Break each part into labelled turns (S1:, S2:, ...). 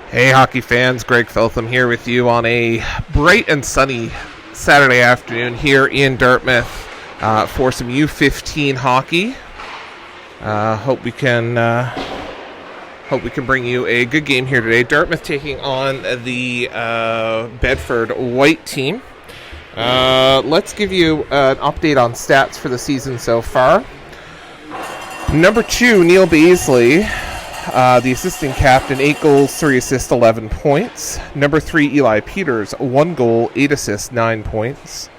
S1: Hey hockey fans, Greg Feltham here with you on a bright and sunny Saturday afternoon here in Dartmouth for some U15 hockey. Hope we can bring you a good game here today. Dartmouth taking on the Bedford White team. Let's give you an update on stats for the season so far. Number 2, Neil Baisley, the assistant captain, 8 goals, 3 assists, 11 points. Number 3, Eli Peters, 1 goal, 8 assists, 9 points.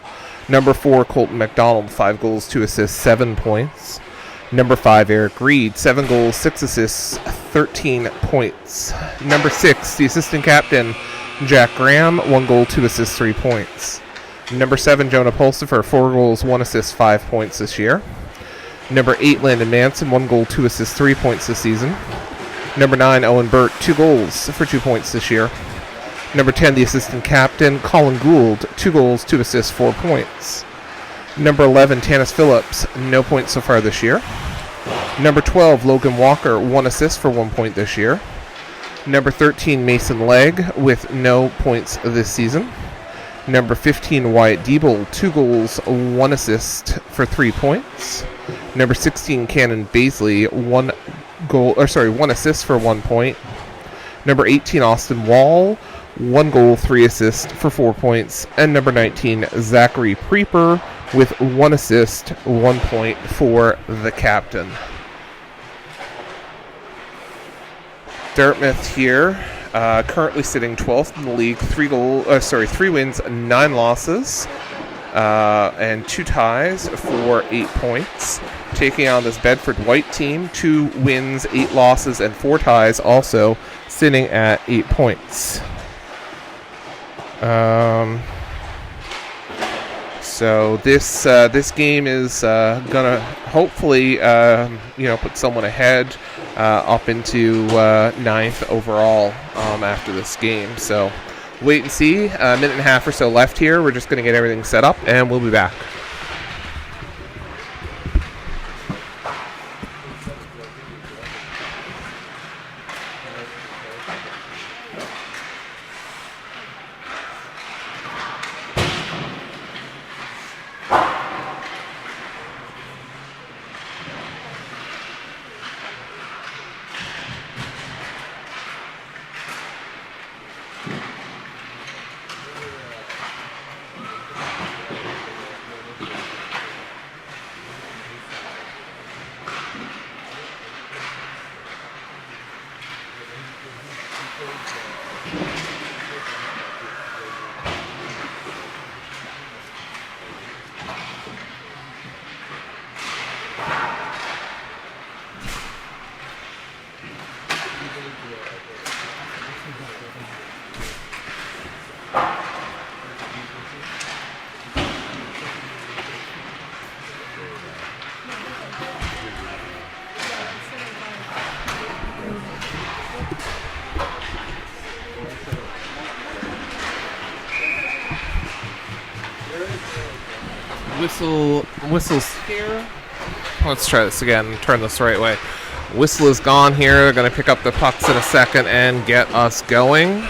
S1: Number 4, Colton McDonald, 5 goals, 2 assists, 7 points. Number 5, Eric Reed, 7 goals, 6 assists, 13 points. Number 6, the assistant captain, Jack Graham, 1 goal, 2 assists, 3 points. Number 7, Jonah Pulsifer, 4 goals, 1 assist, 5 points this year. Number 8, Landon Manson, 1 goal, 2 assists, 3 points this season. Number 9, Owen Burt, 2 goals for 2 points this year. Number 10, the assistant captain, Colin Gould, 2 goals, 2 assists, 4 points. Number 11, Tanis Phillips, no points so far this year. Number 12, Logan Walker, 1 assist for 1 point this year. Number 13, Mason Legg, with no points this season. Number 15, Wyatt Diebel, 2 goals, 1 assist for 3 points. Number 16, Cannon Baisley, 1 assist for 1 point. Number 18, Austin Wall, 1 goal, 3 assists for 4 points. And number 19, Zachary Preeper, with 1 assist, 1 point for the captain. Dartmouth here, currently sitting 12th in the league, 3 wins, 9 losses, and 2 ties for 8 points. Taking on this Bedford White team, 2 wins, 8 losses, and 4 ties, also sitting at 8 points. So this game is gonna hopefully put someone ahead up into 9th overall after this game. So wait and see. A minute and a half or so left here. We're just going to get everything set up, and we'll be back. Whistle's here. Let's try this again. Turn this the right way. Whistle is gone here. They're going to pick up the pucks in a second and get us going.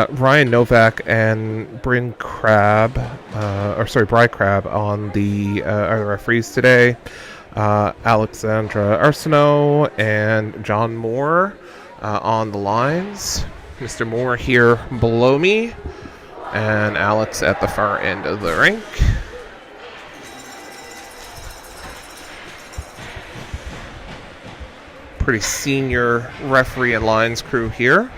S1: Ryan Novak and Bry Crab on the are the referees today. Alexandra Arsenault and John Moore on the lines. Mr. Moore here below me, and Alex at the far end of the rink. Pretty senior referee and lines crew here.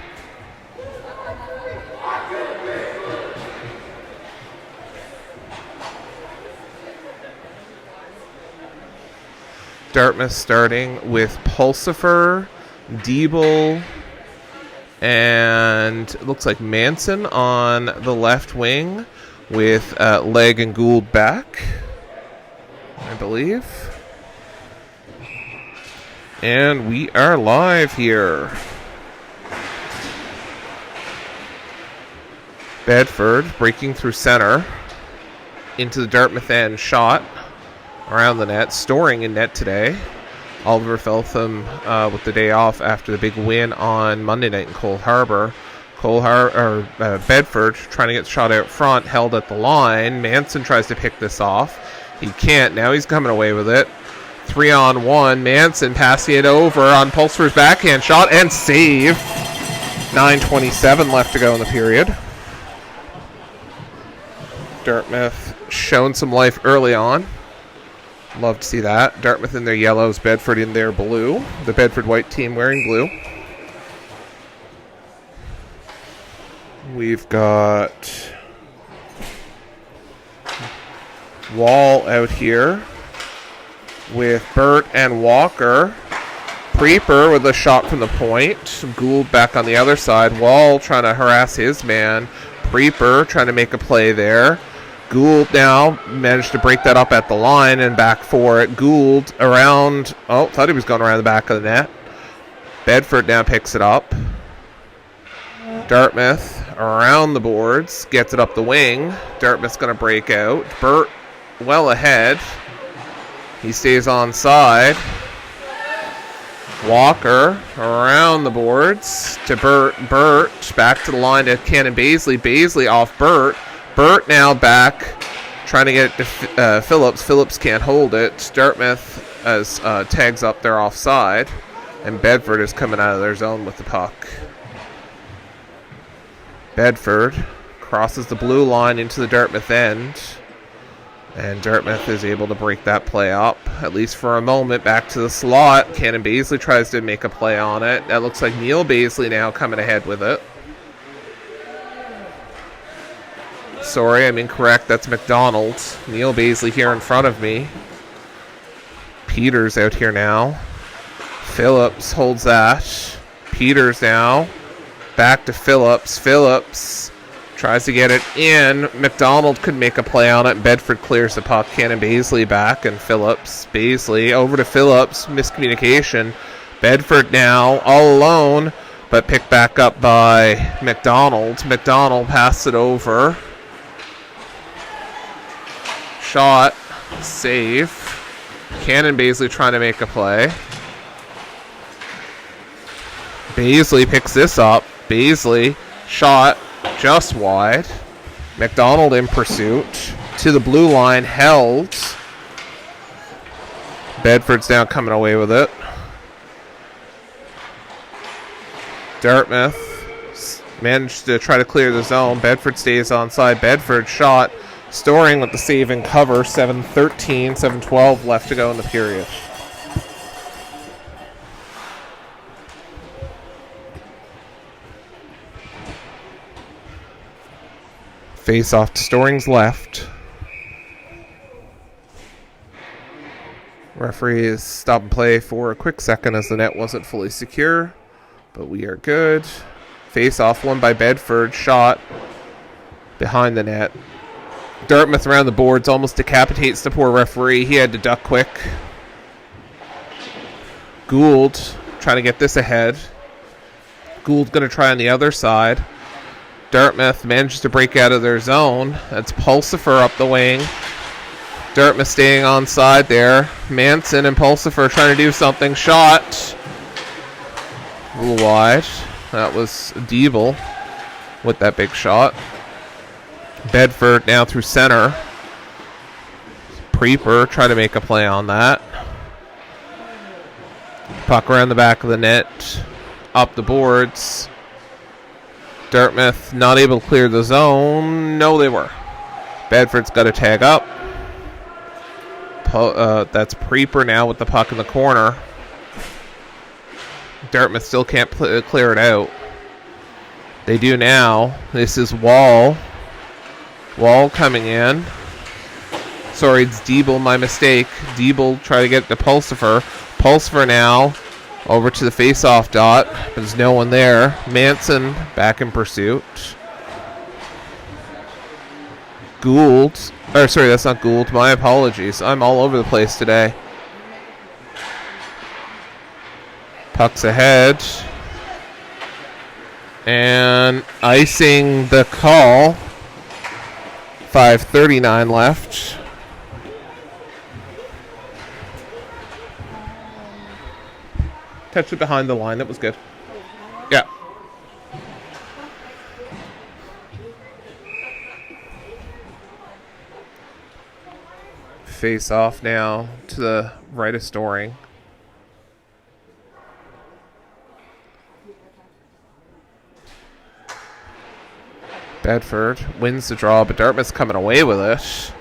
S1: Dartmouth starting with Pulsifer, Diebel, and it looks like Manson on the left wing, with Leg and Gould back, I believe. And we are live here. Bedford breaking through center into the Dartmouth end, shot around the net, storing in net today. Oliver Feltham with the day off after the big win on Monday night in Cole Harbour. Bedford trying to get the shot out front, held at the line. Manson tries to pick this off. He can't. Now he's coming away with it. 3-on-1. Manson passing it over on Pulsifer's backhand shot and save. 9:27 left to go in the period. Dartmouth shown some life early on. Love to see that. Dartmouth in their yellows, Bedford in their blue. The Bedford White team wearing blue. We've got Wall out here with Burt and Walker. Preeper with a shot from the point. Gould back on the other side. Wall trying to harass his man. Preeper trying to make a play there. Gould now managed to break that up at the line and back for it. Gould around. Oh, thought he was going around the back of the net. Bedford now picks it up. Dartmouth around the boards, gets it up the wing. Dartmouth's going to break out. Burt well ahead. He stays onside. Walker around the boards to Burt. Burt back to the line to Cannon Baisley. Baisley off Burt. Burt now back, trying to get it to Phillips. Phillips can't hold it. Dartmouth as tags up their offside, and Bedford is coming out of their zone with the puck. Bedford crosses the blue line into the Dartmouth end, and Dartmouth is able to break that play up, at least for a moment. Back to the slot. Cannon Baisley tries to make a play on it. That looks like Neil Baisley now coming ahead with it. Sorry, I'm incorrect. That's McDonald. Neil Baisley here in front of me. Peters out here now. Phillips holds that. Peters now. Back to Phillips. Phillips tries to get it in. McDonald could make a play on it. Bedford clears the puck. Cannon Baisley back, and Phillips. Baisley over to Phillips. Miscommunication. Bedford now all alone, but picked back up by McDonald. McDonald passes it over. Shot, save. Cannon Baisley trying to make a play. Baisley picks this up. Baisley, shot, just wide. McDonald in pursuit. To the blue line, held. Bedford's now coming away with it. Dartmouth managed to try to clear the zone. Bedford stays onside. Bedford shot. Storing with the save and cover. 7:13, 7:12 left to go in the period. Face off to Storing's left. Referee is stop and play for a quick second as the net wasn't fully secure, but we are good. Face off won by Bedford. Shot behind the net. Dartmouth around the boards, almost decapitates the poor referee. He had to duck quick. Gould trying to get this ahead. Gould going to try on the other side. Dartmouth manages to break out of their zone. That's Pulsifer up the wing. Dartmouth staying onside there. Manson and Pulsifer trying to do something. Shot. A little wide. That was Diebel with that big shot. Bedford now through center. Preeper trying to make a play on that. Puck around the back of the net. Up the boards. Dartmouth not able to clear the zone. No, they were. Bedford's got to tag up. That's Preeper now with the puck in the corner. Dartmouth still can't clear it out. They do now. This is Wall. Wall coming in. Sorry, it's Diebel, my mistake. Diebel try to get it to Pulsifer. Pulsifer now over to the face-off dot. There's no one there. Manson back in pursuit. Gould. Or, sorry, that's not Gould. My apologies. I'm all over the place today. Puck's ahead. And icing the call. 5:39 left. Touched it behind the line. That was good. Yeah. Face off now to the right of Storing. Bedford wins the draw, but Dartmouth's coming away with it.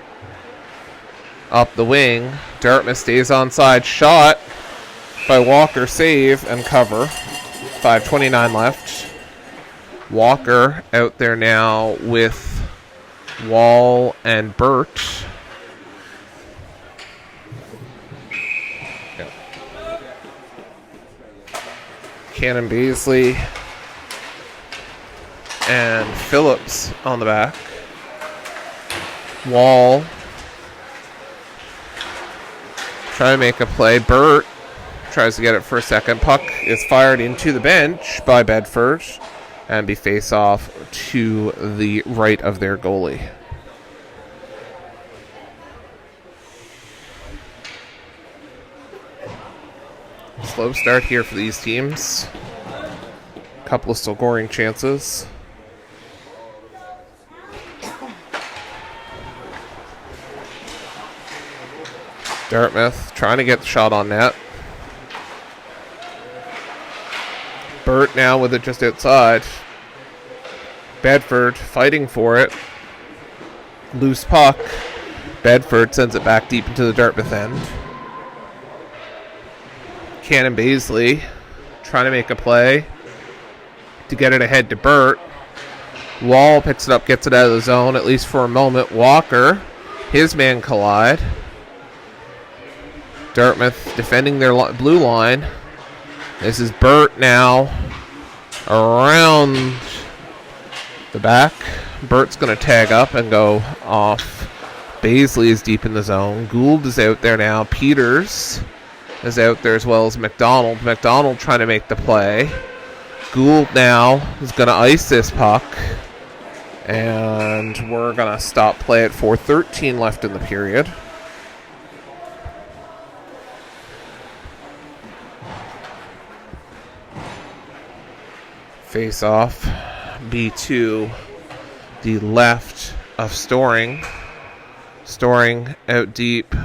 S1: Up the wing. Dartmouth stays onside. Shot by Walker. Save and cover. 5:29 left. Walker out there now with Wall and Burt. Yeah. Cannon Beasley and Phillips on the back. Wall trying to make a play. Burt tries to get it for a second. Puck is fired into the bench by Bedford and be face off to the right of their goalie. Slow start here for these teams. Couple of scoring chances. Dartmouth trying to get the shot on net. Burt now with it just outside. Bedford fighting for it. Loose puck. Bedford sends it back deep into the Dartmouth end. Cannon Beasley trying to make a play to get it ahead to Burt. Wall picks it up, gets it out of the zone, at least for a moment. Walker, his man collide. Dartmouth defending their blue line. This is Burt now around the back. Burt's going to tag up and go off. Beasley is deep in the zone. Gould is out there now. Peters is out there as well as McDonald. McDonald trying to make the play. Gould now is going to ice this puck. And we're going to stop play at 4:13 left in the period. Face off. B2, the left of Storing. Storing out deep.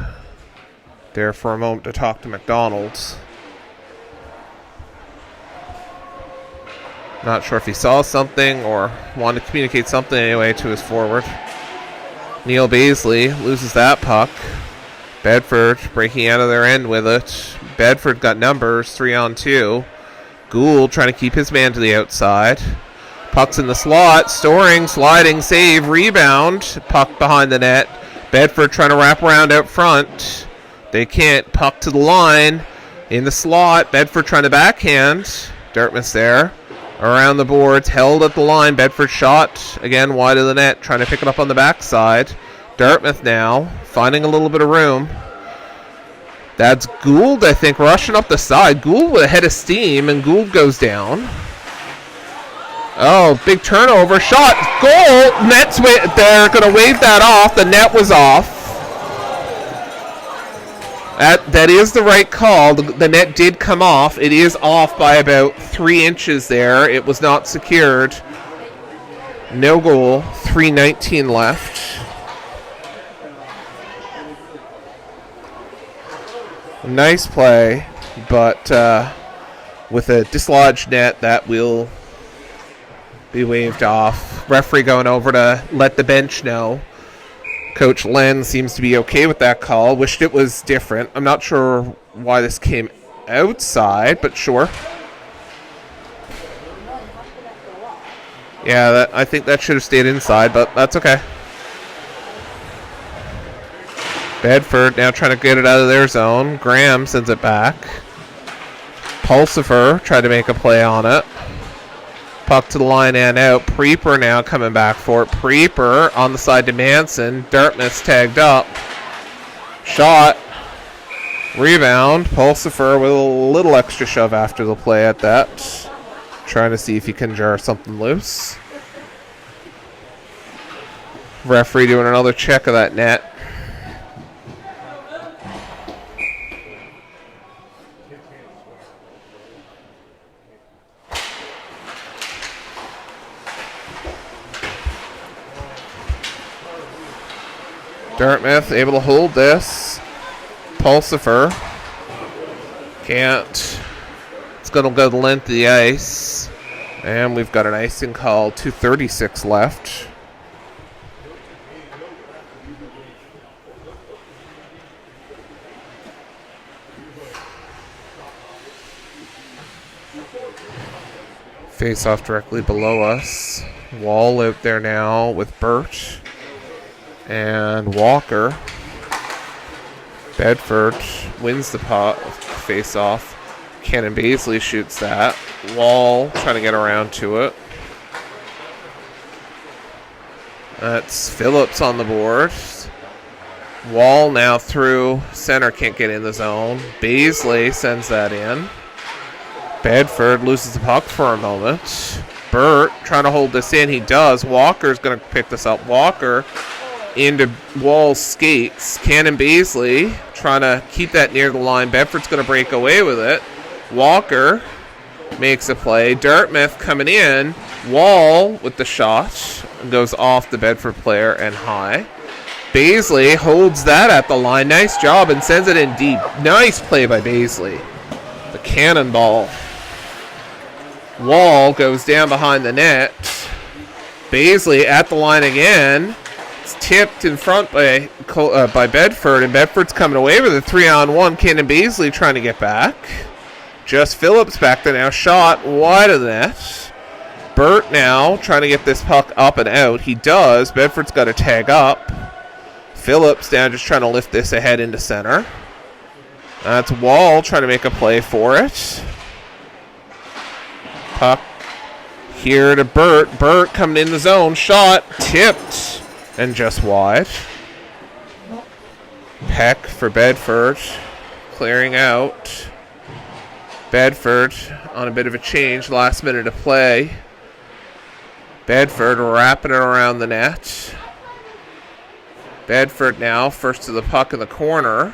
S1: There for a moment to talk to McDonald's. Not sure if he saw something or wanted to communicate something anyway to his forward. Neil Beasley loses that puck. Bedford breaking out of their end with it. Bedford got numbers, 3-on-2. Gould trying to keep his man to the outside. Puck's in the slot. Storing, sliding, save, rebound. Puck behind the net. Bedford trying to wrap around out front. They can't. Puck to the line. In the slot. Bedford trying to backhand. Dartmouth's there. Around the boards. Held at the line. Bedford shot. Again, wide of the net. Trying to pick it up on the backside. Dartmouth now. Finding a little bit of room. That's Gould, I think, rushing up the side. Gould with a head of steam, and Gould goes down. Oh, big turnover. Shot. Goal. Net's they're going to wave that off. The net was off. That is the right call. The net did come off. It is off by about 3 inches there. It was not secured. No goal. 3:19 left. Nice play, but with a dislodged net, that will be waved off. Referee going over to let the bench know. Coach Len seems to be okay with that call. Wished it was different. I'm not sure why this came outside, but sure. Yeah, I think that should have stayed inside, but that's okay. Bedford now trying to get it out of their zone. Graham sends it back. Pulsifer tried to make a play on it. Puck to the line and out. Preeper now coming back for it. Preeper on the side to Manson. Dartmouth's tagged up. Shot. Rebound. Pulsifer with a little extra shove after the play at that. Trying to see if he can jar something loose. Referee doing another check of that net. Dartmouth able to hold this. Pulsifer can't. It's going to go the length of the ice. And we've got an icing call. 2:36 left. Face off directly below us. Wall out there now with Burt and Walker. Bedford wins the face off. Cannon Baisley shoots that. Wall trying to get around to it. That's Phillips on the board. Wall now through center, can't get in the zone. Baisley sends that in. Bedford loses the puck for a moment. Burt trying to hold this in. He does. Walker's going to pick this up. Walker into Wall's skates. Cannon Baisley trying to keep that near the line. Bedford's going to break away with it. Walker makes a play. Dartmouth coming in. Wall with the shot. Goes off the Bedford player and high. Baisley holds that at the line. Nice job and sends it in deep. Nice play by Baisley. The cannonball. Wall goes down behind the net. Baisley at the line again. It's tipped in front by Bedford, and Bedford's coming away with a 3-on-1. Cannon Baisley trying to get back. Just Phillips back there now. Shot wide of the net. Burt now trying to get this puck up and out. He does. Bedford's got to tag up. Phillips now just trying to lift this ahead into center. That's Wall trying to make a play for it. Puck here to Burt. Burt coming in the zone. Shot. Tipped. And just wide. Peck for Bedford. Clearing out. Bedford on a bit of a change. Last minute of play. Bedford wrapping it around the net. Bedford now first to the puck in the corner.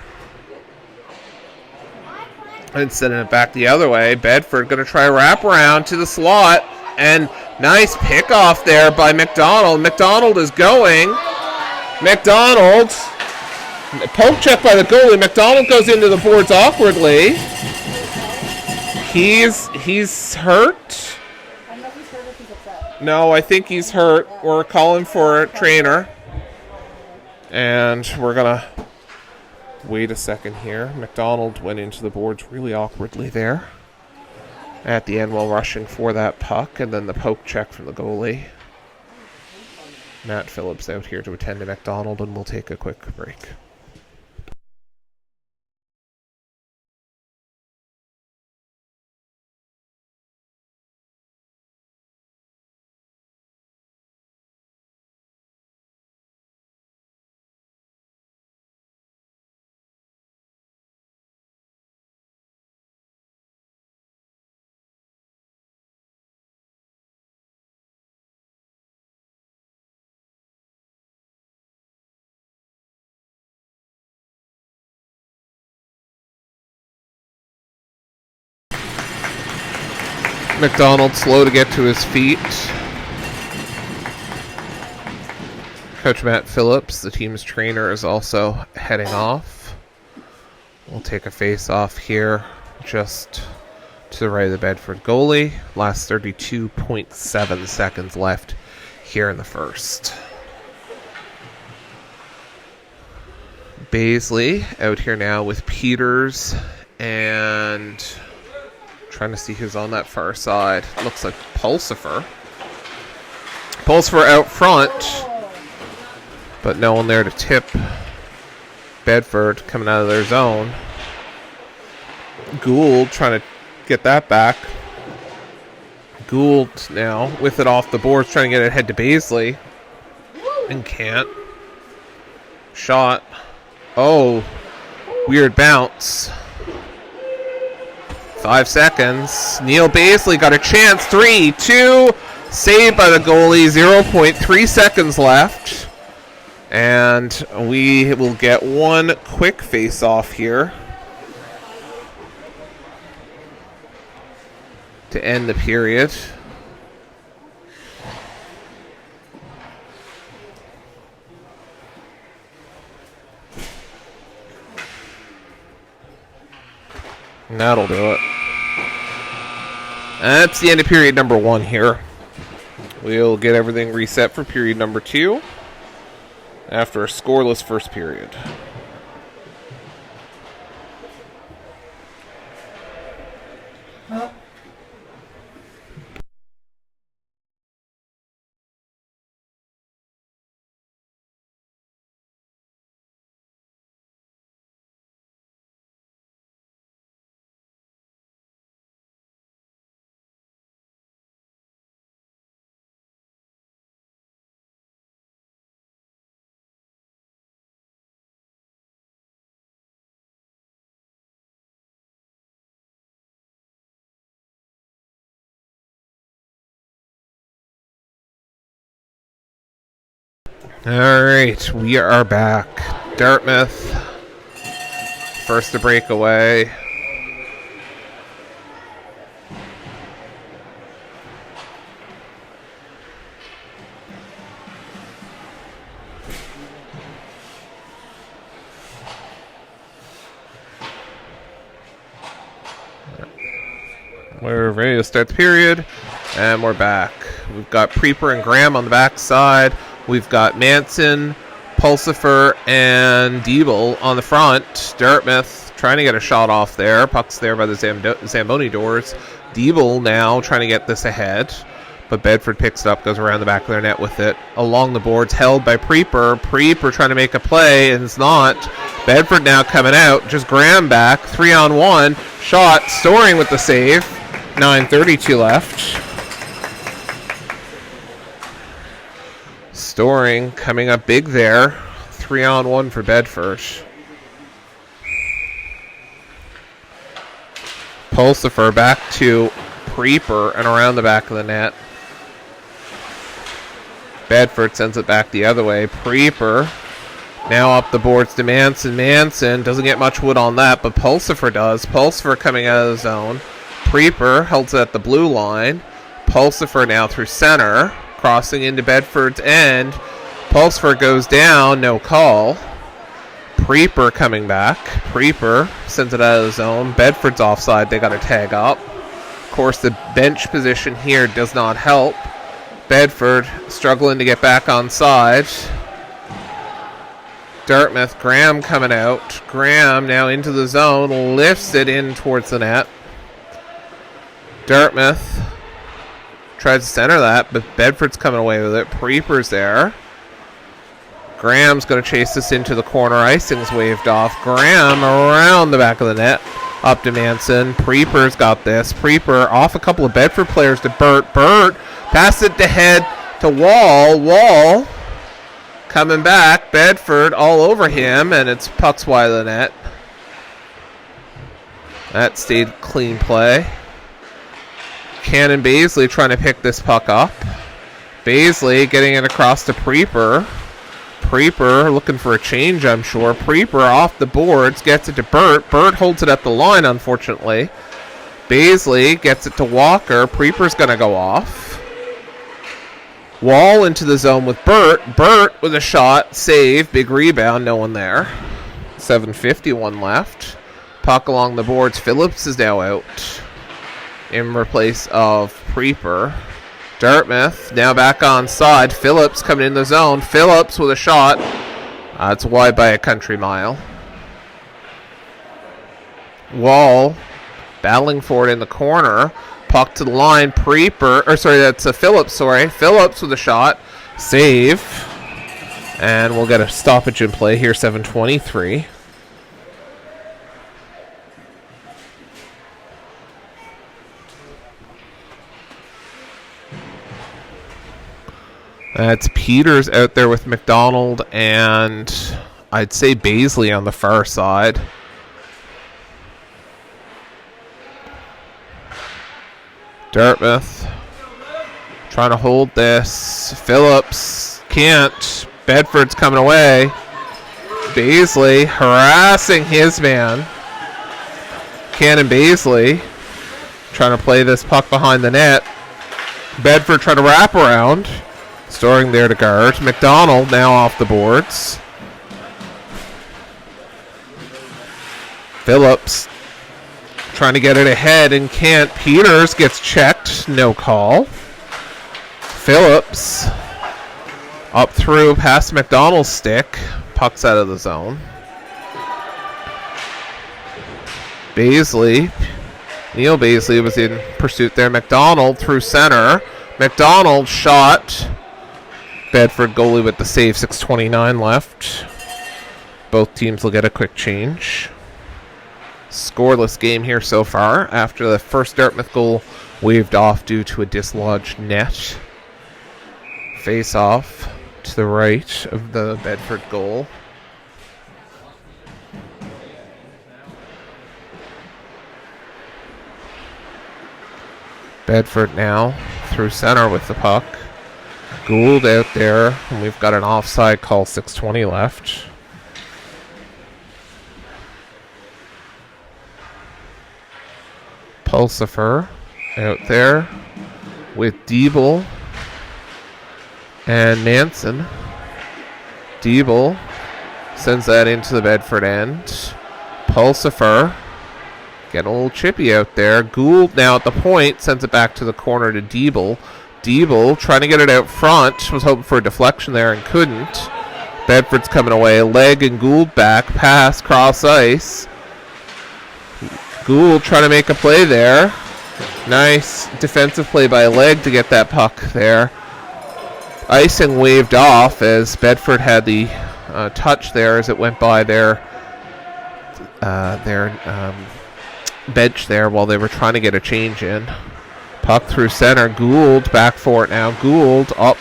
S1: And sending it back the other way. Bedford going to try wrap around to the slot. And nice pick off there by McDonald. McDonald is going. McDonald. Poke check by the goalie. McDonald goes into the boards awkwardly. He's hurt.
S2: I don't know if he's hurt or if he's upset.
S1: No, I think he's hurt. We're calling for a trainer. And we're going to wait a second here. McDonald went into the boards really awkwardly there at the end while rushing for that puck. And then the poke check from the goalie. Matt Phillips out here to attend to McDonald, and we'll take a quick break. McDonald slow to get to his feet. Coach Matt Phillips, the team's trainer, is also heading off. We'll take a face-off here just to the right of the Bedford goalie. Last 32.7 seconds left here in the first. Baisley out here now with Peters and trying to see who's on that far side. Looks like Pulsifer. Pulsifer out front, but no one there to tip. Bedford coming out of their zone. Gould trying to get that back. Gould now with it off the boards, trying to get it ahead to Baisley. And can't. Shot. Oh, weird bounce. 5 seconds. Neil Baisley got a chance. 3, 2. Saved by the goalie. 0.3 seconds left. And we will get one quick face-off here to end the period. And that'll do it. That's the end of period number 1 here. We'll get everything reset for period number 2 after a scoreless first period. Alright, we are back. Dartmouth, first to break away. We're ready to start the period, and we're back. We've got Preeper and Graham on the back side. We've got Manson, Pulsifer, and Diebel on the front. Dartmouth trying to get a shot off there. Puck's there by the Zamboni doors. Diebel now trying to get this ahead. But Bedford picks it up, goes around the back of their net with it. Along the boards, held by Preeper. Preeper trying to make a play, and it's not. Bedford now coming out. Just Graham back. 3-on-1. Shot. Storing with the save. 9:32 left. Storing coming up big there. 3-on-1 for Bedford. Pulsifer back to Preeper and around the back of the net. Bedford sends it back the other way. Preeper now up the boards to Manson. Manson doesn't get much wood on that, but Pulsifer does. Pulsifer coming out of the zone. Preeper holds it at the blue line. Pulsifer now through center. Crossing into Bedford's end. Pulsifer goes down, no call. Preeper coming back. Preeper sends it out of the zone. Bedford's offside, they got to tag up. Of course, the bench position here does not help. Bedford struggling to get back on side. Dartmouth, Graham coming out. Graham now into the zone, lifts it in towards the net. Dartmouth tries to center that, but Bedford's coming away with it. Preeper's there. Graham's going to chase this into the corner. Icing's waved off. Graham around the back of the net. Up to Manson. Preeper's got this. Preeper off a couple of Bedford players to Burt. Burt pass it to head to Wall. Wall coming back. Bedford all over him, and it's pucks wide of the net. That stayed clean play. Cannon Baisley trying to pick this puck up. Baisley getting it across to Preeper. Preeper looking for a change, I'm sure. Preeper off the boards, gets it to Burt. Burt holds it at the line, unfortunately. Baisley gets it to Walker. Preeper's going to go off. Wall into the zone with Burt. Burt with a shot, save, big rebound, no one there. 7:51 left. Puck along the boards. Phillips is now out in replace of Preeper. Dartmouth now back on side. Phillips coming in the zone. Phillips with a shot. It's wide by a country mile. Wall battling for it in the corner. Puck to the line. That's a Phillips, Phillips with a shot. Save. And we'll get a stoppage in play here, 7:23. That's Peters out there with McDonald and I'd say Baisley on the far side. Dartmouth trying to hold this. Phillips can't. Bedford's coming away. Baisley harassing his man. Cannon Baisley trying to play this puck behind the net. Bedford trying to wrap around. Storing there to guard. McDonald now off the boards. Phillips trying to get it ahead and can't. Peters gets checked. No call. Phillips up through past McDonald's stick. Puck's out of the zone. Baisley. Neil Baisley was in pursuit there. McDonald through center. McDonald shot. Bedford goalie with the save. 6:29 left. Both teams will get a quick change. Scoreless game here so far after the first Dartmouth goal waved off due to a dislodged net. Face off to the right of the Bedford goal. Bedford now through center with the puck. Gould out there, and we've got an offside call. 6:20 left. Pulsifer out there with Diebel and Manson. Diebel sends that into the Bedford end. Pulsifer getting a little chippy out there. Gould now at the point sends it back to the corner to Diebel. Diebel trying to get it out front. Was hoping for a deflection there and couldn't. Bedford's coming away. Leg and Gould back. Pass cross ice. Gould trying to make a play there. Nice defensive play by Leg to get that puck there. Icing waved off as Bedford had the touch there as it went by their bench there while they were trying to get a change in. Puck through center. Gould back for it now. Gould up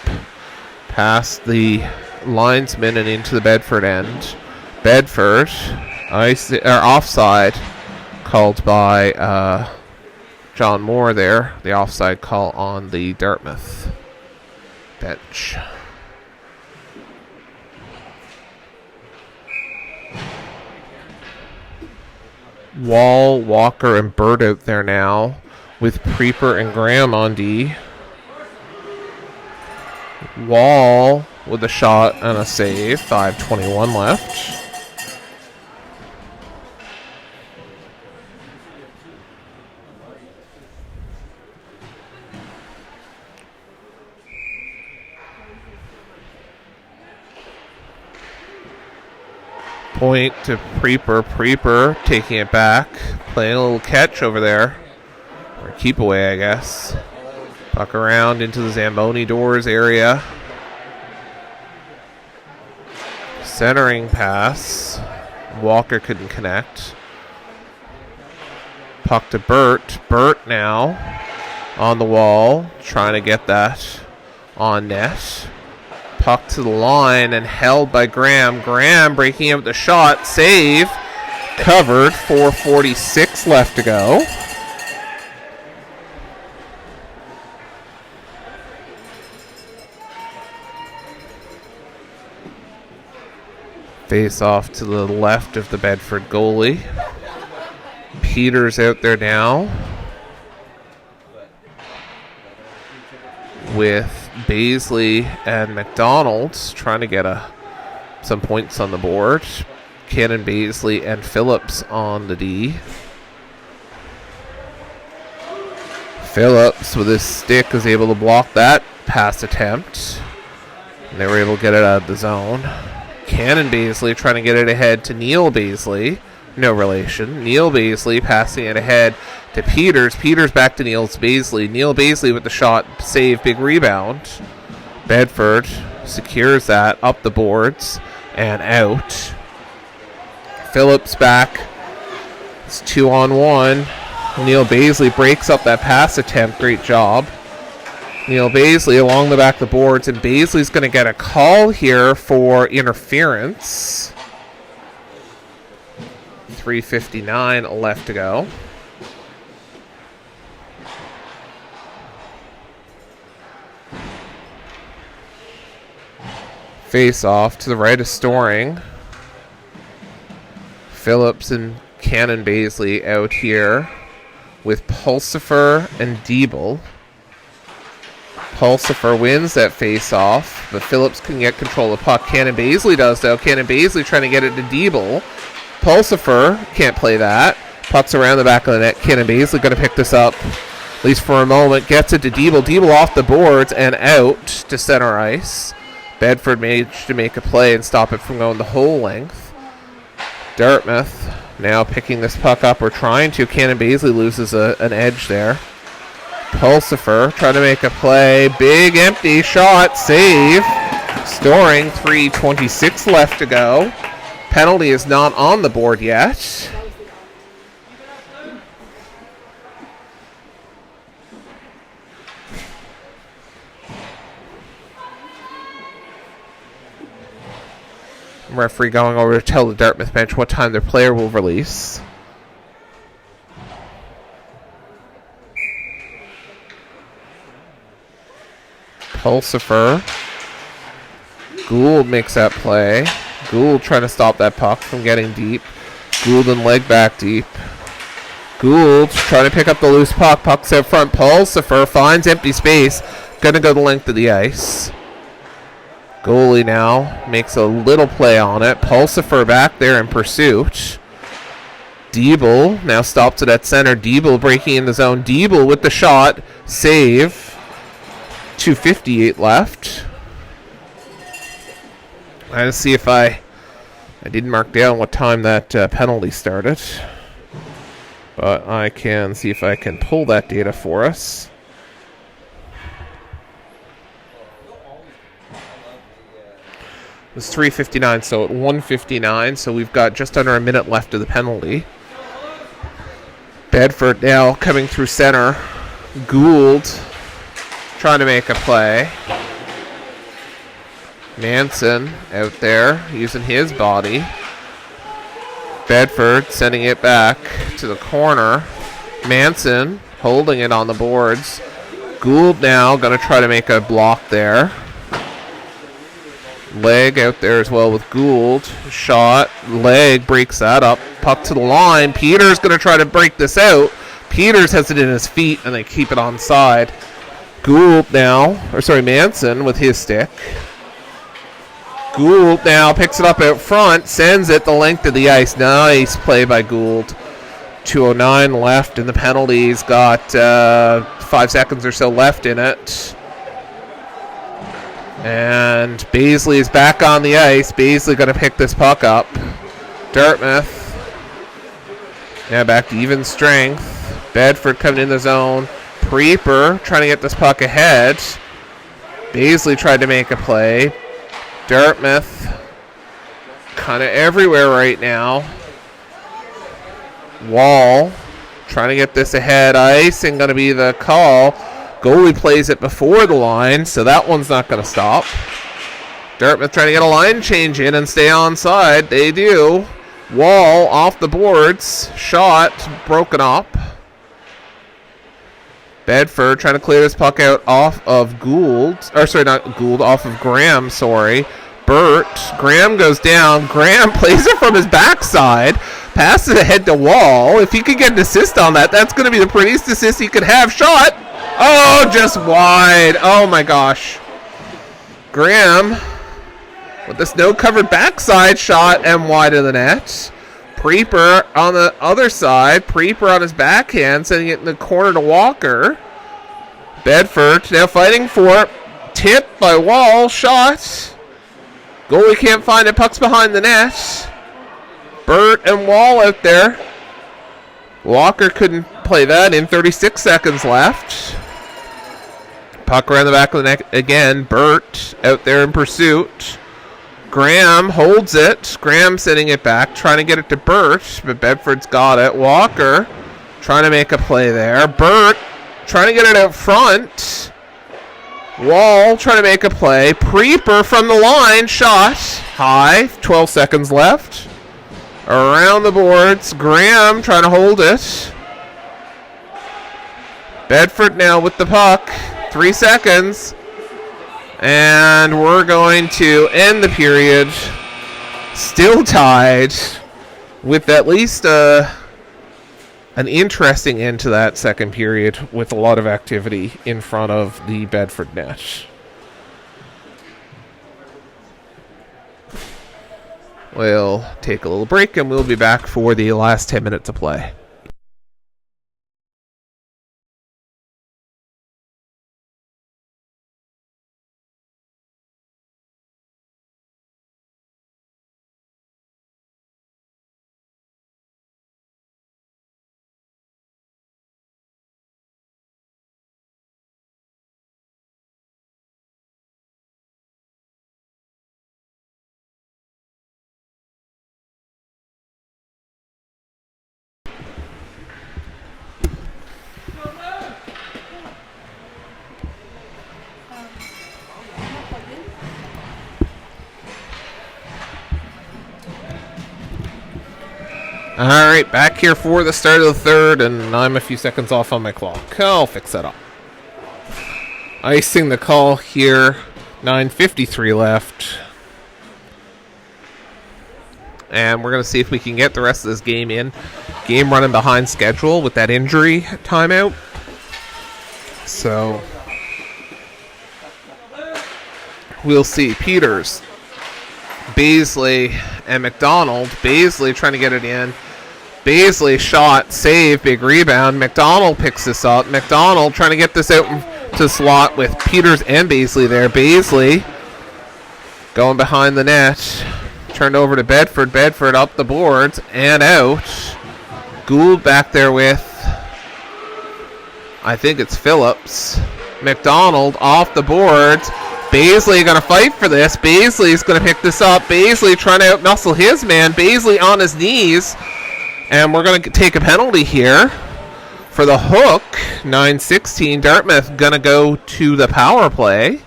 S1: past the linesman and into the Bedford end. Bedford offside called by John Moore there. The offside call on the Dartmouth bench. Wall, Walker, and Bird out there now with Preeper and Graham on D. Wall with a shot and a save. 5:21 left. Point to Preeper. Preeper taking it back. Playing a little catch over there. Or keep away, I guess. Puck around into the Zamboni doors area. Centering pass. Walker couldn't connect. Puck to Burt. Burt now on the wall. Trying to get that on net. Puck to the line and held by Graham. Graham breaking out the shot. Save. Covered. 4:46 left to go. Face off to the left of the Bedford goalie. Peters out there now with Baisley and McDonald trying to get some points on the board. Cannon Baisley and Phillips on the D. Phillips with his stick is able to block that pass attempt. And they were able to get it out of the zone. Cannon Baisley trying to get it ahead to Neil Baisley. No relation. Neil Baisley passing it ahead to Peters. Peters back to Neil Baisley. Neil Baisley with the shot. Save. Big rebound. Bedford secures that up the boards and out. Phillips back. It's 2-on-1. Neil Baisley breaks up that pass attempt. Great job. Neil Baisley along the back of the boards, and Baisley's going to get a call here for interference. 3:59 left to go. Face off to the right of Storing. Phillips and Cannon Baisley out here with Pulsifer and Diebel. Pulsifer wins that face-off, but Phillips can get control of the puck. Cannon Baisley does, though. Cannon Baisley trying to get it to Diebel. Pulsifer can't play that. Puck's around the back of the net. Cannon Baisley going to pick this up, at least for a moment. Gets it to Diebel. Diebel off the boards and out to center ice. Bedford managed to make a play and stop it from going the whole length. Dartmouth now picking this puck up, or trying to. Cannon Baisley loses an edge there. Pulsifer trying to make a play. Big empty shot. Save. Storing. 3:26 left to go. Penalty is not on the board yet. Referee going over to tell the Dartmouth bench what time their player will release. Pulsifer. Gould makes that play. Gould trying to stop that puck from getting deep. Gould and leg back deep. Gould trying to pick up the loose puck. Puck's out front. Pulsifer finds empty space. Gonna go the length of the ice. Goalie now makes a little play on it. Pulsifer back there in pursuit. Diebel now stops it at center. Diebel breaking in the zone. Diebel with the shot. Save. 2:58 left. I see if I didn't mark down what time that penalty started, but I can see if I can pull that data for us. It was 3:59, so at 1:59, so we've got just under a minute left of the penalty. Bedford now coming through center. Gould trying to make a play. Manson out there using his body. Bedford sending it back to the corner. Manson holding it on the boards. Gould now going to try to make a block there. Leg out there as well with Gould. Shot. Leg breaks that up. Puck to the line. Peters going to try to break this out. Peters has it in his feet and they keep it onside. Gould now, Manson with his stick. Gould now picks it up out front, sends it the length of the ice. Nice play by Gould. 2:09 left, and the penalty's got 5 seconds or so left in it. And Baisley is back on the ice. Baisley going to pick this puck up. Dartmouth. Now back to even strength. Bedford coming in the zone. Preeper trying to get this puck ahead. Baisley tried to make a play. Dartmouth kind of everywhere right now. Wall trying to get this ahead. Icing going to be the call. Goalie plays it before the line, so that one's not going to stop. Dartmouth trying to get a line change in and stay onside. They do. Wall off the boards. Shot broken up. Bedford trying to clear this puck out off of Gould. Off of Graham, Burt. Graham goes down. Graham plays it from his backside. Passes it ahead to Wall. If he could get an assist on that, that's going to be the prettiest assist he could have. Shot. Oh, just wide. Oh, my gosh. Graham with the snow-covered backside shot and wide of the net. Preeper on the other side. Preeper on his backhand, sending it in the corner to Walker. Bedford now fighting for it. Tipped by Wall. Shot. Goalie can't find it. Puck's behind the net. Burt and Wall out there. Walker couldn't play that in. 36 seconds left. Puck around the back of the net again. Burt out there in pursuit. Graham holds it. Graham sending it back, trying to get it to Burt, but Bedford's got it. Walker trying to make a play there. Burt trying to get it out front. Wall trying to make a play. Preeper from the line. Shot. High. 12 seconds left. Around the boards. Graham trying to hold it. Bedford now with the puck. 3 seconds. And we're going to end the period. Still tied. With at least an interesting end to that second period with a lot of activity in front of the Bedford net. We'll take a little break and we'll be back for the last 10 minutes of play. All right, back here for the start of the third, and I'm a few seconds off on my clock. I'll fix that up. Icing the call here, 9:53 left. And we're going to see if we can get the rest of this game in. Game running behind schedule with that injury timeout. So, we'll see. Peters, Baisley, and McDonald. Baisley trying to get it in. Baisley shot, save, big rebound. McDonald picks this up. McDonald trying to get this out to slot with Peters and Baisley there. Baisley going behind the net. Turned over to Bedford. Bedford up the boards and out. Gould back there with, I think it's Phillips. McDonald off the boards. Baisley going to fight for this. Baisley's going to pick this up. Baisley trying to out-muscle his man. Baisley on his knees. And we're going to take a penalty here for the hook. 9:16. Dartmouth going to go to the power play.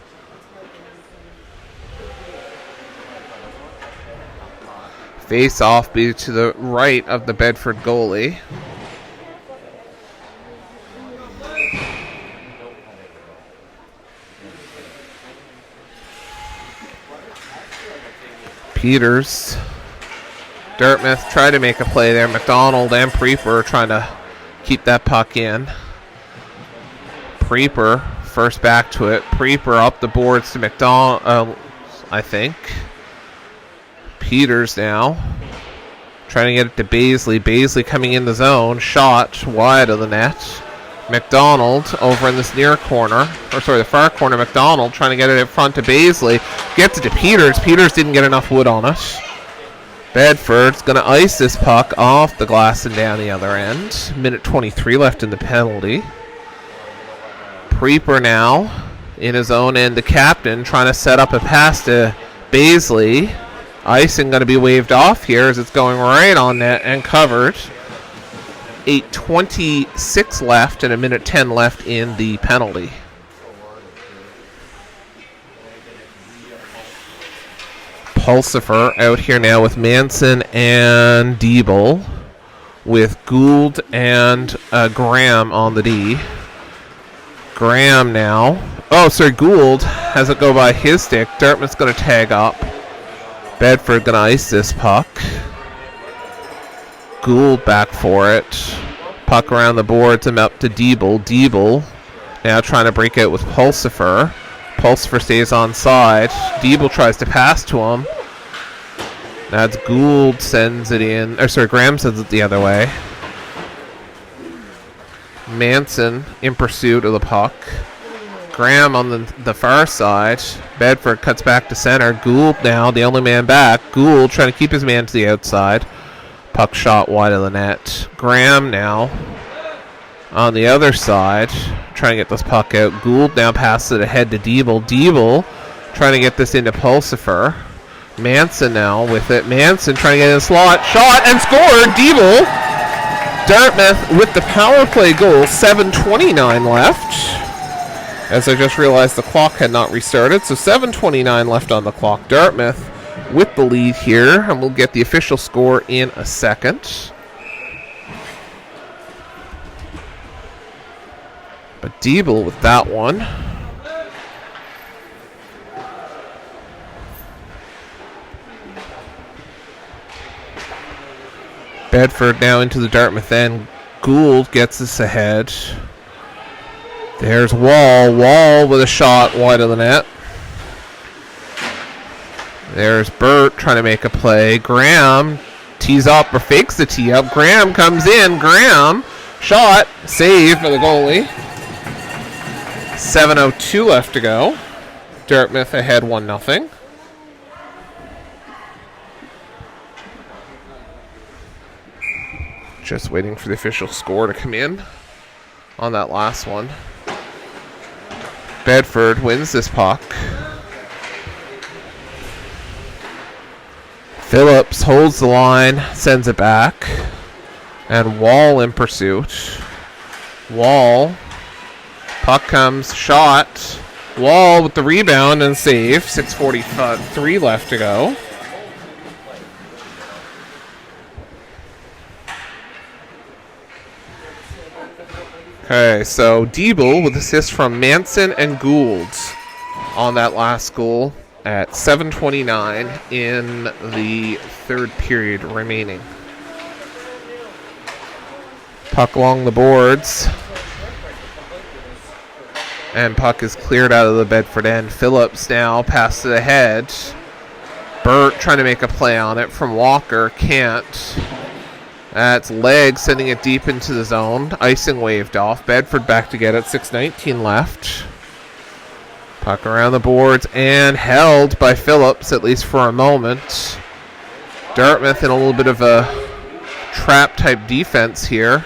S1: Face off be to the right of the Bedford goalie. Peters. Dartmouth tried to make a play there. McDonald and Preeper trying to keep that puck in. Preeper first back to it. Preeper up the boards to McDonald, I think. Peters now trying to get it to Baisley. Baisley coming in the zone. Shot wide of the net. McDonald over in this near corner. Or sorry, the far corner. McDonald trying to get it in front to Baisley. Gets it to Peters. Peters didn't get enough wood on it. Bedford's going to ice this puck off the glass and down the other end. Minute 23 left in the penalty. Preeper now in his own end. The captain trying to set up a pass to Baisley. Icing going to be waved off here as it's going right on net and covered. 8:26 left and a minute 10 left in the penalty. Pulsifer out here now with Manson and Diebel, with Gould and Graham on the D. Graham now. Oh, sorry, Gould has it go by his stick. Dartmouth's going to tag up. Bedford going to ice this puck. Gould back for it. Puck around the boards and up to Diebel. Diebel now trying to break out with Pulsifer. Pulsifer stays on side. Diebel tries to pass to him. That's Gould sends it in. Or sorry, Graham sends it the other way. Manson in pursuit of the puck. Graham on the far side. Bedford cuts back to center. Gould now, the only man back. Gould trying to keep his man to the outside. Puck shot wide of the net. Graham now on the other side, trying to get this puck out. Gould now passes it ahead to Diebel. Diebel trying to get this into Pulsifer. Manson now with it. Manson trying to get in the slot. Shot and scored. Diebel. Dartmouth with the power play goal. 7:29 left. as I just realized the clock had not restarted. So 7:29 left on the clock. Dartmouth with the lead here, and we'll get the official score in a second. But Diebel with that one. Bedford now into the Dartmouth end. Gould gets us ahead. There's Wall. Wall with a shot wide of the net. There's Burt trying to make a play. Graham tees up or fakes the tee up. Graham comes in. Graham shot. Save for the goalie. 7:02 left to go. Dartmouth ahead 1-0. Just waiting for the official score to come in on that last one. Bedford wins this puck. Phillips holds the line, sends it back. And Wall in pursuit. Wall. Puck comes, shot. Wall with the rebound and save. 6:43 left to go. Okay, so Diebel with assists from Manson and Gould on that last goal at 7:29 in the third period remaining. Puck along the boards. And puck is cleared out of the Bedford end. Phillips now passes it ahead. Burt trying to make a play on it from Walker. Can't. That's Leg sending it deep into the zone. Icing waved off. Bedford back to get it. 6:19 left. Puck around the boards and held by Phillips, at least for a moment. Dartmouth in a little bit of a trap-type defense here.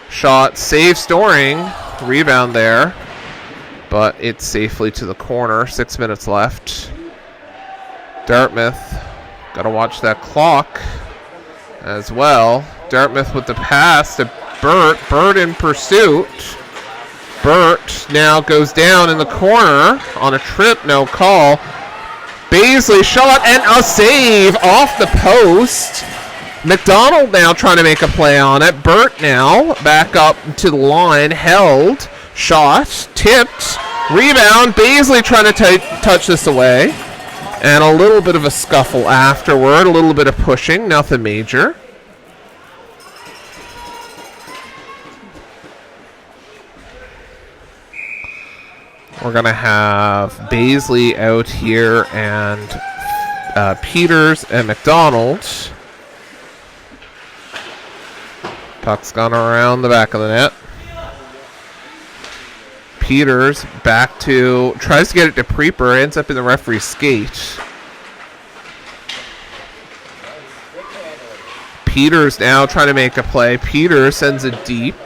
S1: Shot, save, Storing. Rebound there. But it's safely to the corner. 6 minutes left. Dartmouth, got to watch that clock as well. Dartmouth with the pass to Burt. Burt in pursuit. Burt now goes down in the corner on a trip, no call. Baisley shot and a save off the post. McDonald now trying to make a play on it. Burt now back up to the line, held, shot, tipped, rebound. Baisley trying to touch this away. And a little bit of a scuffle afterward, a little bit of pushing, nothing major. We're going to have Baisley out here and Peters and McDonald. Puck's gone around the back of the net. Peters back to, tries to get it to Preeper, ends up in the referee's skate. Peters now trying to make a play. Peters sends it deep.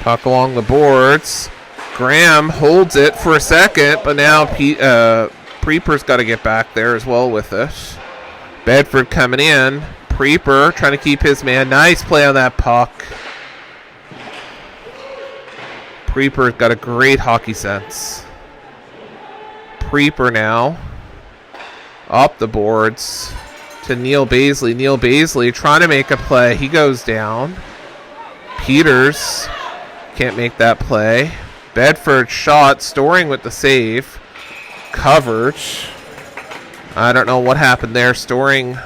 S1: Puck along the boards. Graham holds it for a second, but now Preeper's got to get back there as well with it. Bedford coming in. Preeper trying to keep his man. Nice play on that puck. Preeper's got a great hockey sense. Preeper now up the boards to Neil Baisley. Neil Baisley trying to make a play. He goes down. Peters can't make that play. Bedford shot. Storing with the save. Covered. I don't know what happened there. Storing,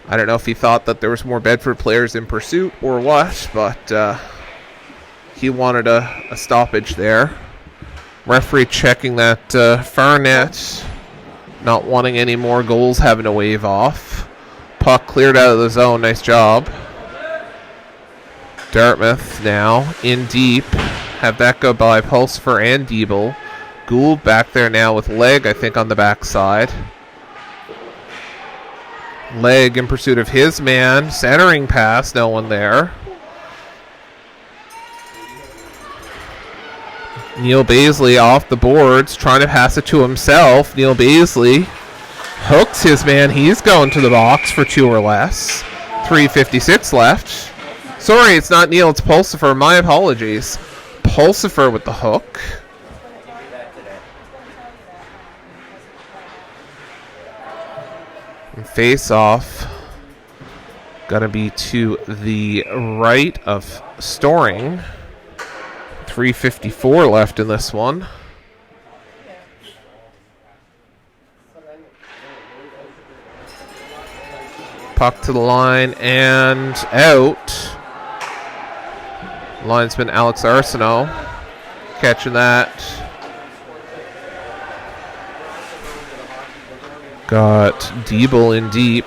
S1: I don't know if he thought that there was more Bedford players in pursuit or what, but he wanted a stoppage there. Referee checking that far net. Not wanting any more goals, having to wave off. Puck cleared out of the zone. Nice job. Dartmouth now in deep. Have that go by Pulsifer and Diebel. Gould back there now with Leg, I think, on the backside. Leg in pursuit of his man. Centering pass, no one there. Neil Baisley off the boards, trying to pass it to himself. Neil Baisley hooks his man. He's going to the box for 2 or less. 3:56 left. Sorry, it's not Neil, it's Pulsifer. My apologies. Pulsifer with the hook. And face off. Gonna be to the right of Storing. 3:54 left in this one. Puck to the line and out. Linesman Alex Arsenault catching that. Got Diebel in deep.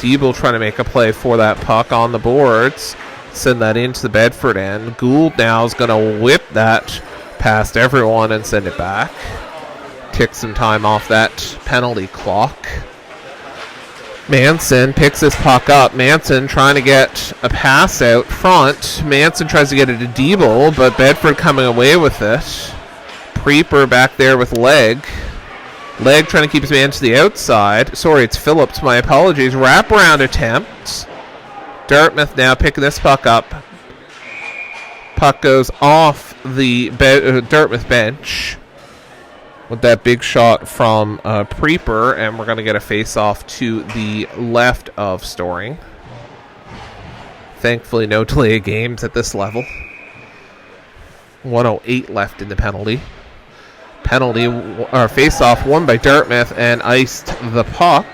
S1: Diebel trying to make a play for that puck on the boards. Send that into the Bedford end. Gould now is going to whip that past everyone and send it back. Tick some time off that penalty clock. Manson picks this puck up. Manson trying to get a pass out front. Manson tries to get it to Diebel, but Bedford coming away with it. Preeper back there with Leg. Leg trying to keep his man to the outside. Sorry, it's Phillips. My apologies. Wraparound attempt. Dartmouth now picking this puck up. Puck goes off the Dartmouth bench with that big shot from Preeper, and we're going to get a face-off to the left of Storing. Thankfully, no delay of games at this level. 1:08 left in the penalty. Face-off won by Dartmouth and iced the puck.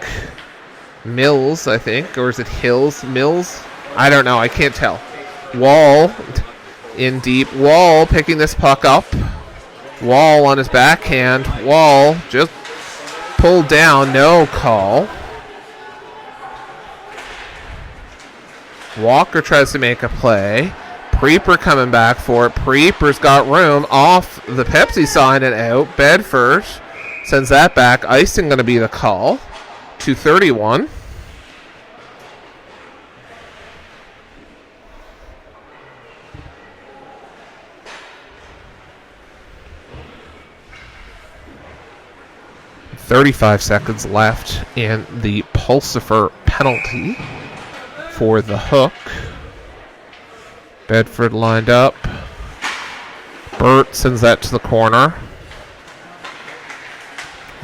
S1: Mills, I think, or is it Hills? Mills? I don't know. I can't tell. Wall in deep. Wall picking this puck up. Wall on his backhand. Wall just pulled down. No call. Walker tries to make a play. Preeper coming back for it. Preeper's got room off the Pepsi sign and out. Bedford sends that back. Icing going to be the call. 2:31. .35 left in the Pulsifer penalty for the hook. Bedford lined up. Burt sends that to the corner.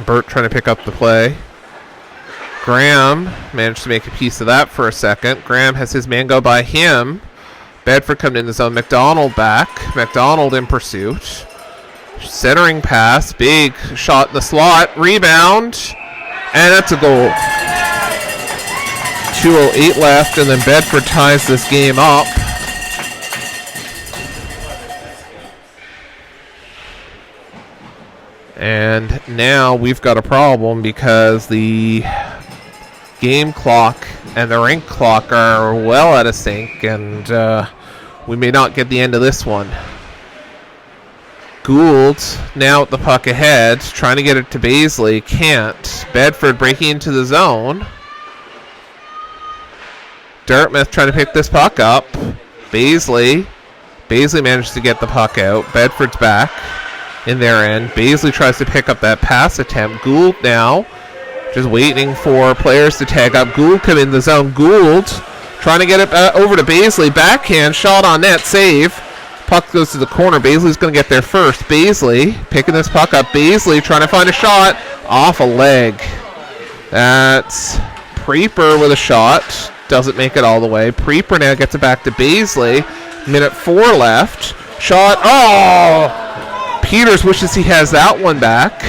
S1: Burt trying to pick up the play. Graham managed to make a piece of that for a second. Graham has his man go by him. Bedford coming in the zone. McDonald back. McDonald in pursuit. Centering pass. Big shot in the slot. Rebound. And that's a goal. 2:08 left, and then Bedford ties this game up. And now we've got a problem because the game clock and the rink clock are well out of sync, and we may not get the end of this one. Gould now with the puck ahead, trying to get it to Baisley. Can't. Bedford breaking into the zone. Dartmouth trying to pick this puck up. Baisley managed to get the puck out. Bedford's back in their end. Baisley tries to pick up that pass attempt. Gould now just waiting for players to tag up. Gould come in the zone. Gould trying to get it over to Baisley. Backhand shot on net. Save. Puck goes to the corner. Baisley's going to get there first. Baisley picking this puck up. Baisley trying to find a shot off a leg. That's Preeper with a shot. Doesn't make it all the way. Preeper now gets it back to Baisley. 1:04 left. Shot. Oh! Peters wishes he has that one back.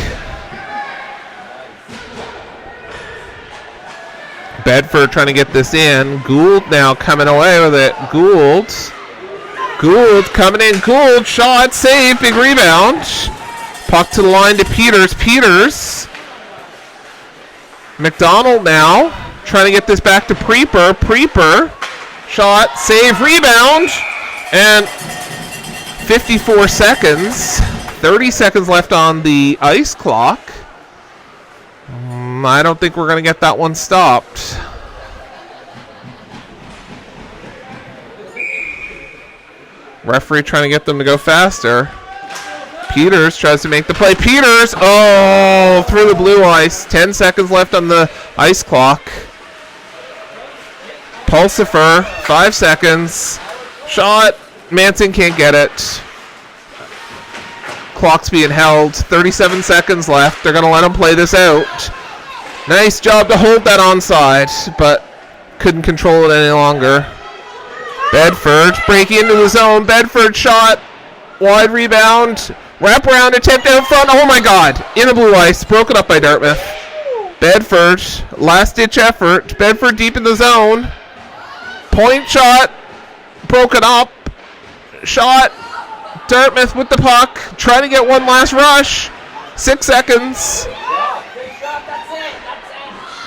S1: Bedford trying to get this in. Gould now coming away with it. Gould coming in. Gould shot. Save. Big rebound. Puck to the line to Peters. Peters. McDonald now trying to get this back to Preeper. Preeper. Shot. Save. Rebound. And 54 seconds. 30 seconds left on the ice clock. I don't think we're going to get that one stopped. Referee trying to get them to go faster. Peters tries to make the play. Peters! Oh, through the blue ice. 10 seconds left on the ice clock. Pulsifer, 5 seconds. Shot. Manson can't get it. Clock's being held. 37 seconds left. They're going to let him play this out. Nice job to hold that onside, but couldn't control it any longer. Bedford breaking into the zone. Bedford shot. Wide rebound. Wraparound attempt out front. Oh my god. In the blue ice. Broken up by Dartmouth. Bedford. Last ditch effort. Bedford deep in the zone. Point shot. Broken up. Shot. Dartmouth with the puck. Trying to get one last rush. 6 seconds.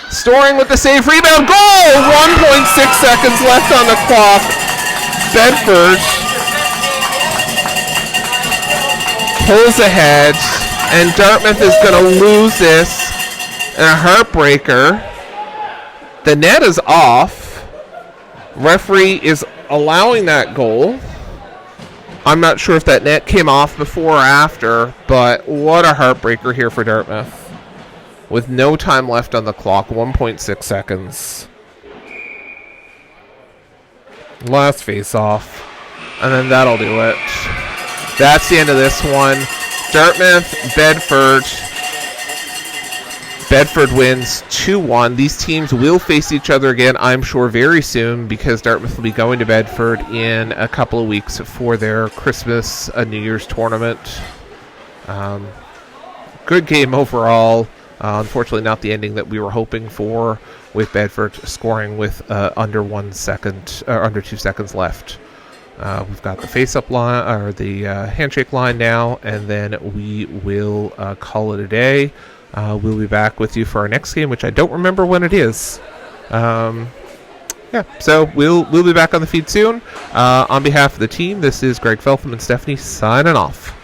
S1: Storing with the save. Rebound. Goal! 1.6 seconds left on the clock. Bedford pulls ahead, and Dartmouth is going to lose this in a heartbreaker. The net is off. Referee is allowing that goal. I'm not sure if that net came off before or after, but what a heartbreaker here for Dartmouth. With no time left on the clock, 1.6 seconds. Last face-off, and then that'll do it. That's the end of this one. Dartmouth, Bedford. Bedford wins 2-1. These teams will face each other again, I'm sure, very soon, because Dartmouth will be going to Bedford in a couple of weeks for their Christmas New Year's tournament. Good game overall. Unfortunately, not the ending that we were hoping for, with Bedford scoring with under 2 seconds left. We've got the face-up line, or the handshake line now, and then we will call it a day. We'll be back with you for our next game, which I don't remember when it is. So we'll be back on the feed soon. On behalf of the team, this is Greg Feltham and Stephanie signing off.